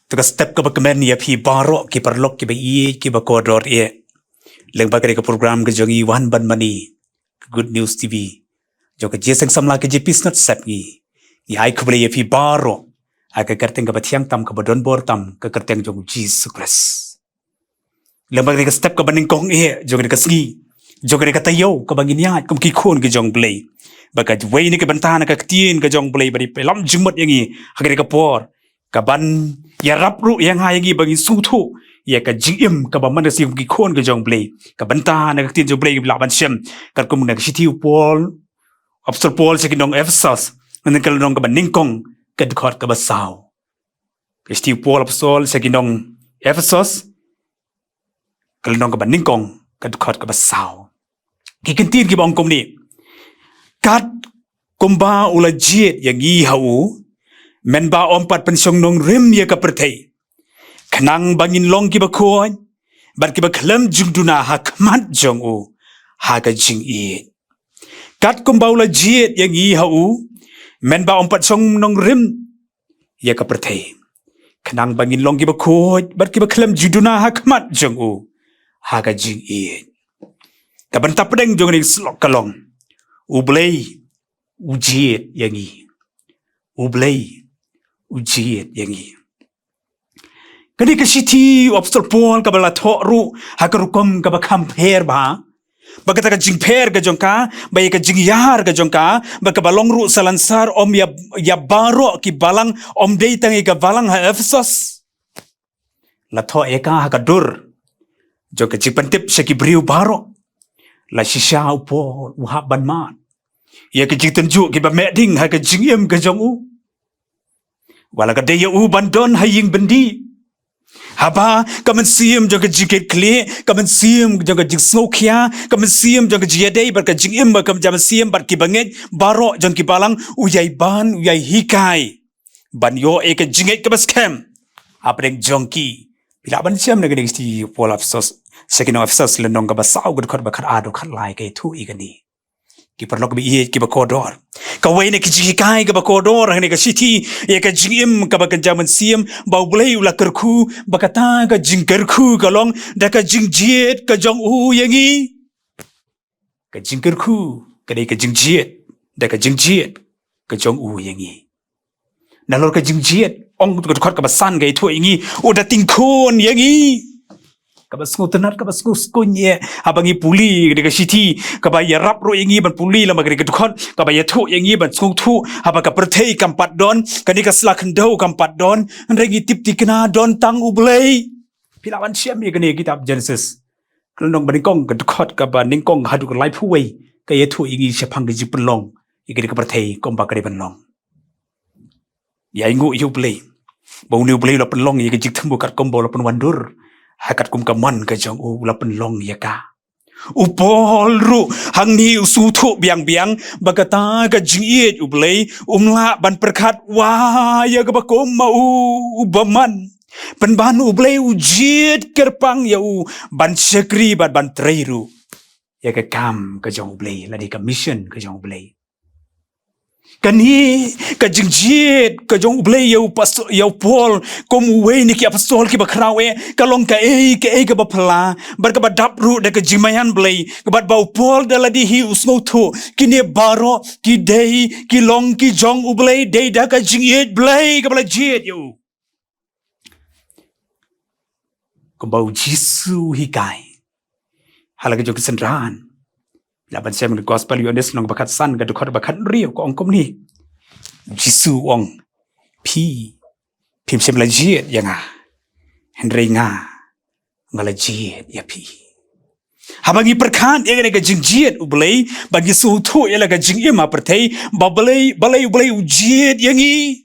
Tuka step ka bakamen ya pi baro ki perlok ki ba ki ba kodor leng bagay ka program ka jongi WAN BAN MANE Good News TV jo ka jeseng Samla K.J.P Synod Sepngi ya ku Blei ya pi baro ka kyrteng ka batiang tam ka badon bor tam ka kyrteng jong Jesus Christ leng bagay ka step ka baning kong jo ka sngi jo ka tayo ka bangin yat kum ki khon ka jong Blei baka wei ni ka banta na Ka Ktien ka jong Blei bari pelam jumot yangi hagari ka por kaban ya rapru yang hayangi bagi sutu ya ka jingim ka ba manasi ki khon ka jong Blei ka banta na Ka Ktien jong Blei la ban shem ka kum na sitiu Paul obster Paul sa kinong Ephesos nan ka long ka ban ningkong ka dkhot ka ba saw ka sitiu Paul apostol sa kinong Ephesos ka long ka ban ningkong ka dkhot ka ba saw ki Ktien ki bang kom ni kat kumba ula Jied yang i hau men ba ompat pensyong nong rim ya ka pertei kanang bangin long ki ba khon bar ki ba khlem jingduna hakmat jong ha ka jing kat kum baula Jied yang i hau men ba ompat syong nong rim ya ka pertei kanang bangin long ki ba khon bar ki ba khlem jingduna hakmat jong ha ka jing ka banta pedeng jong ni slok kalong U Blei U Jied yang i U Blei U Jied yang i kani ka siti obster Paul ka bala thoru hakarukom ka ba compare ba bagata ka jingper ka jongka ba ka jingyar ka jongka ba ka balong ru salansar om ya baro ki balang om dei tangi ka balang ha Ephesos la tho eka hakadur jo ka jipantip sa ki briu baro la shisha Paul u ban man ya ka jitenju ki ba meding ha ka jingim ka jong wala ka deya bandon haying bendi haba kamen siam jaga jiket kle kamen siam jaga jigsokya kamen siam jaga jiedei bar ka jingim ba kam jam siam bar ki banget baro jong ki balang uyai ban uyai hikai ban yo ka jinget ka baskem apreng jongki bila ban siam na gani sti Paul Ephesos second of Ephesos lenong ka basaw gud khot ba khat ado khat lai kai thu igani ki perlok bi ki ba kodor ka wei ne ki jikai ka ba kodor ne ka siti ye ka jingim ka ba kan jaman siam ba Blei ula kyrkhu ba kata ka jing kyrkhu ka long da ka jing Jied ka jong yangi ka jing kyrkhu ka dei ka jing Jied da ka jing Jied ka jong yangi na lor ka jing Jied ong ka khot ka ba san ga thu yangi o da ting khon yangi kabas ngutenat kabas nguskunye abangi puli de siti kabaya rapro yangi ban puli lama gari kedukon kabaya thu yangi ban nguthu abaka perthei kampat don kani ka slakhandau kampat don regi tip tikna don tang U Blei pilawan siam ye kani kitab Genesis kelong baningkong kedukot kaba ningkong hadu lai phuwei kaya thu yangi sephang ji pelong igri ka perthei komba kari banlong ya ingu U Blei bau U Blei la pelong ye jik thambu kat kombo la penwandur hakat kum kaman ka jong la penlong ya ka Paul ru hang ni su thu biang bagata ka Jied U Blei umla ban perkhat wa ya ka bakom mau baman penban U Blei U Jied kyrpang ya ban sekri ban treiru ya ka kam ka jong U Blei la di ka mission ka jong U Blei kani ka jing Jied ka jong U Blei ya Paul kom wei ni ki apostol ki bakrawe ka long ka ka ba phala bar ka ba dapru de ka jimayan Blei ka ba Paul da la di hi usno thu kini baro ki dei ki long ki jong U Blei dei da ka Jied Blei ka bla Jied yo ko ba Jisu hikai halaga jong sendran laban siam the gospel yones nong bakat san ga dukhat bakat rio ko ongkom ni Jisu ong phim sem la Jied yanga henry nga ngala Jied ya pi habangi perkhan ye ga jing Jied U Blei bagi su thu ye la ga jing ma perthei ba Blei U Blei U Jied yangi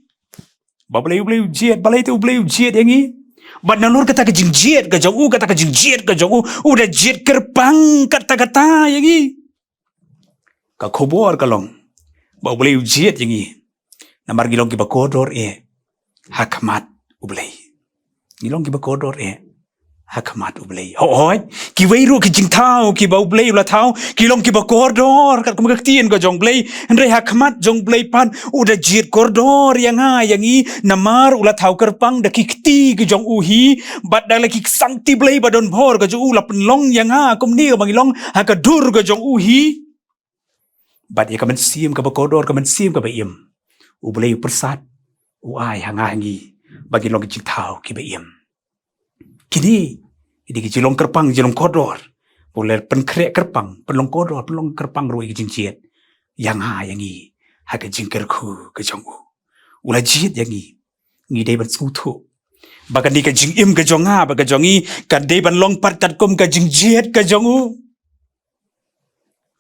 ba Blei U Blei U Jied balai tu Blei U Jied yangi ba nalur kata ka jing Jied ka jong kata ka jing Jied ka jong udah Jied kyrpang kata yangi ka khobor kalong ba U Blei U Jied yangi namar gilong ki ba kodor hakmat U Blei gilong ki ba kodor hakamat U Blei hoi kiwei ru ki jingthau ki bau Blei ula thau ki long ki ba koridor kat Ka Ktien ka jong Blei andre hakamat jong Blei pan udah Jied koridor yang i namar ula thau kyrpang da ki kti ki jong hi bat da lagi sangti Blei badon bhor ka ju ula penlong yang kum ni bang long hakadur ka jong hi bat ya kamen sim ka ba koridor kamen sim ka ba im U Blei persat u ai hangi bagi long ki jingthau ki ba im kini ini ki jilong kyrpang jilong koridor boleh penkrek kyrpang penlong koridor penlong kyrpang ru ki jing Jied yang i haka jing kyrkhu ke jong ula Jied yang ngi dei ban sutu bakan di ka jing im ke jong ba ka jong ka dei ban long pat kat kum ka jing Jied ke jong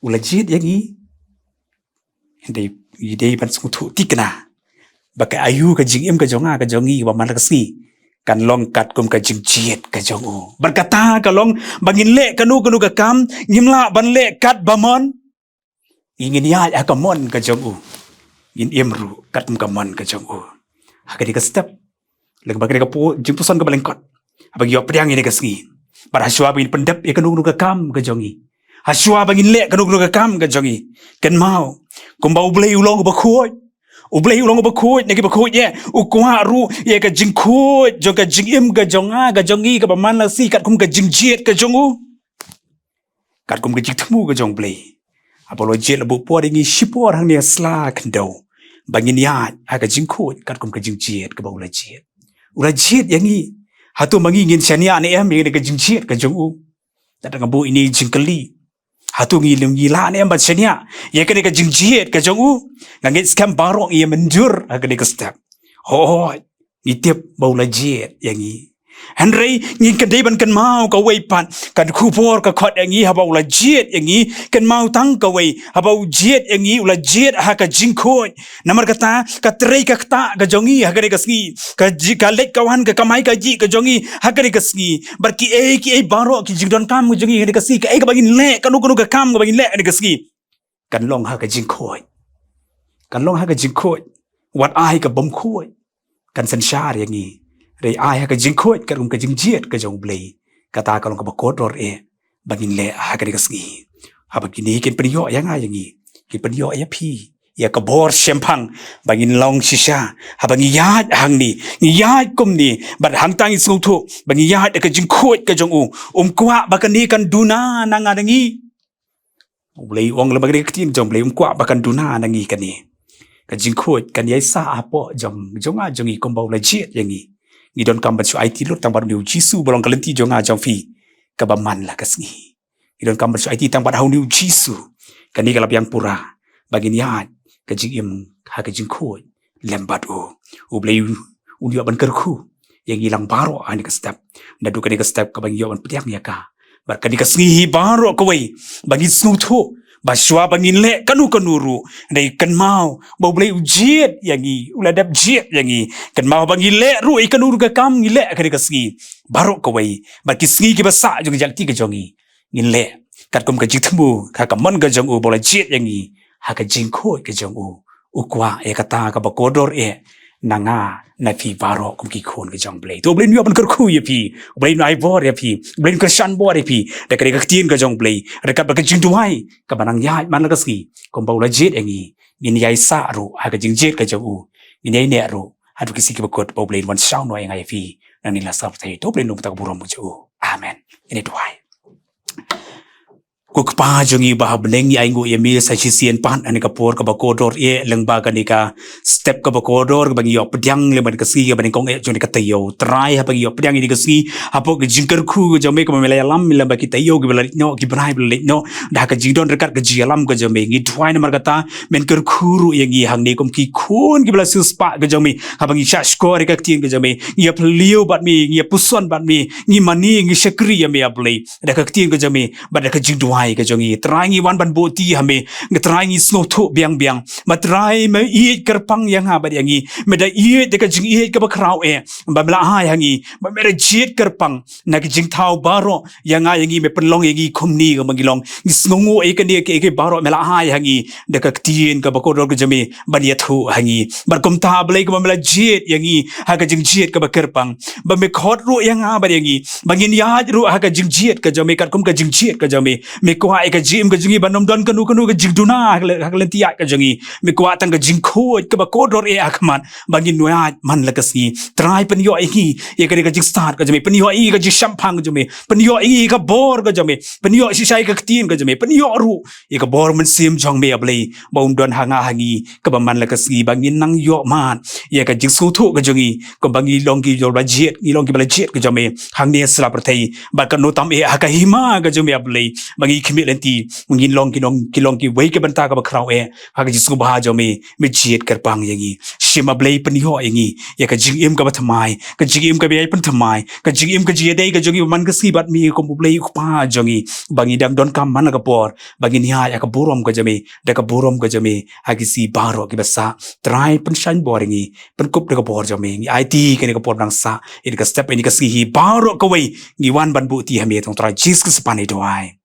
ula Jied yang dei ban sutu tikna baka ayu ka jing im ke jong ba man ka si kan long kat kum ka jing Jied ka jong berkata kalong bangin le kanu ka kam ngimla ban le kat bamon ingin ya akamon ka jong in imru kat kum kamon ka jong hakadi ka step leg bagri ka pu jingpuson ka lyngkot abang yo priang ini ka sngi bar haswa bin pendep ya kanu ka kam ka jong haswa bangin le kanu ka kam ka jong kan mau kum bau Blei ulong ba khoi U Blei ulong ba khoi nagi ba khoi ye u kwa ru ye ka jing khoi jo ka jing im ka jong ka jong ka ba man la si kat kum ka jing Jied ka jong kat kum ka jing thmu ka jong Blei apolo Jied labu po dingi shipor hang ne sla kndo bangin ya ka jing khoi kat kum ka jing Jied ka ba ula Jied yang hatu mangi ngin chania ne em ka jing Jied ka jong ta ngabu ini jing kali hatu ngi la ne ba chania ye ka jing Jied ka jong ngangit scam barong ia menjur agak ke step hoi ni tiap baula Jied yang Henry ngin ka dei ban kan mau ka wei pan kan khupor ka khot yang ha baula Jied yang kan mau tang ka wei ha bau Jied yang ula Jied ha ka jing khoi namar kata ka trei ka kta ka jongi ha ka sngi ka lek kawan ka kamai ka ji ka jongi ha ka sngi bar ki e baro ki jingdonkam ka jongi ka si ka e ka bagin le kanu ka kam ka bagin le ka sngi kan long ha ka jing khoi kan long ha ka jing khoi wat ai ka bom khoi kan san shar yang rei ai ha ka jing khoi ka ka jing Jied ka jong Blei kata ka long ka ba koridor bagin le ha ka sngi ha bagini ken priyo yang ki priyo pi ya ka bor shempang bagin long shisha ha bangi yat hang ni yat kum ni bat hang tang su thu bangi yat ka jing khoi ka jong kwa bakani kan duna nanga dangi Blei ong la bagri Ktien jong Blei kwa bakan duna nangi kani ka jing khoi kan yai sa apo jong jongi kombau la Jied yang ni don kam bachu IT lot tang bar niu jisu bolong kalenti jonga jong fi ka ba man la ka sngi ni don kam bachu IT tang bar hau niu jisu kani ka lap yang pura bagin ya ka jing im ha ka jing khoi lembat U Blei un yo ban kyrkhu yang hilang baro ani ka step nadu kani ka step ka bang yo ban petiak ya ka bar kani ka sngi baro ka wei bagi snu thu baswa bangin le kanu ru dei kan mau bau Blei Jied yang ula dap Jied yang kan mau bangin le ru kanu ka kam le kani ka sngi baro ka wei bar ki sngi ki basa jong jak ti ka jongi ngin le kat kum ka jing thmu ka mon ka jong bau Jied yang ha ka jing khoi ka jong kwa kata ka ba koridor nanga na pi baro kum ki khon ka jong Blei to Blei nu ban kyrkhu ye pi Blei nai bor ye pi Blei Christian bor ye pi da ka Ktien ka jong Blei da ka ba ka jingduwai ka banang ya man la ka ski kum baula Jied yang ngin yai sa ru ha ka jing Jied ka jong ngin yai ne ru ha tu ki si ki ba kot bau Blei wan shaw no yang ai pi nang ni la sa thai to Blei nu ta buram mu chu amen ini duai ku pa jongi ba bleng ai ngu ye mi sa chi sien pan ani ka por ka ba koridor leng ba ka ni ka step ka ba koridor ka bang yo pdyang le ban ka si ka ban kong joni ka tayo try ha bang yo pdyang ni ka si ha po ka jing kyrkhu jo me ka me la lam la ba ki tayo ki bela no ki brai bela no da ka jing don rekat ka ji lam ka jo me ngi twai na mar ka ta men kyrkhu ru ye ngi hang ni kom ki khon ki bela su spa ka jo me ha bang sha score ka Ktien ka jo me ye plio bat mi ye puson bat mi ngi mani ngi shakri ye me Blei da ka Ktien ka jo me ba da ka jing duai ai ka jongi trai ngi wan ban bo ti hame ngatrai ngi snow tho biang biang matrai me i kyrpang yang ha ba yangi me da i de ka jing i ka ba krau e ba mla ha yangi ba me jied kyrpang na ka jing thau baro yang a yangi me penlong yangi khumni ka mangilong ngi snongu e ka ne ke baro mela ha yangi de ka ktien ka ba ko ro ka jame ban ya thu hangi bar kom ta blei ka mela jied yangi ha ka jing jied ka ba kyrpang ba me khot ru yang a ba yangi bangin ya ru ha ka jing jied ka jame kat kum ka jing jied ka jame me ko ai ka jim ka jingi banom don kanu ka jingduna ha ka lentia ka jangi me ko atang ka jingkho ka ba ko dor e akman bangin noya man la ka si trai pen yo hi e ka jing start ka jame pen yo i ka jing shampang ka jame pen yo i ka bor ka jame pen yo si sai ka ktien ka jame pen yo ru e ka bor man sim jong me ablei bom don hanga hangi ka ba man la ka si bangin nang yo man e ka jing su thu ka jangi ko bangi long ki yo ba jiet ni long ki ba jiet ka jame hang ne sla prathai ba ka no tam e ha ka hima ka jame ablei bangi khimi lenti ngin long ki wei ke banta ka ba krau e ha ka jisu ba jame me jiet kyrpang yangi shima blei pen yo yangi e ka jing im ka ba thamai ka jing im ka be pen thamai ka jing im ka jiedai ka jongi man ka si bat mi ko blei ku pa jongi bangi dam don kam man ka por bangi ni ha ya ka borom ka jame da ka borom ka jame ha ki si baro ki basa trai pen shan boringi pen kup da ka bor jame ni IT ke ni ka por nang sa ini ka step ini ka si hi baro ka wei ni wan ban bu ti ha me tong trai jis ka spani doai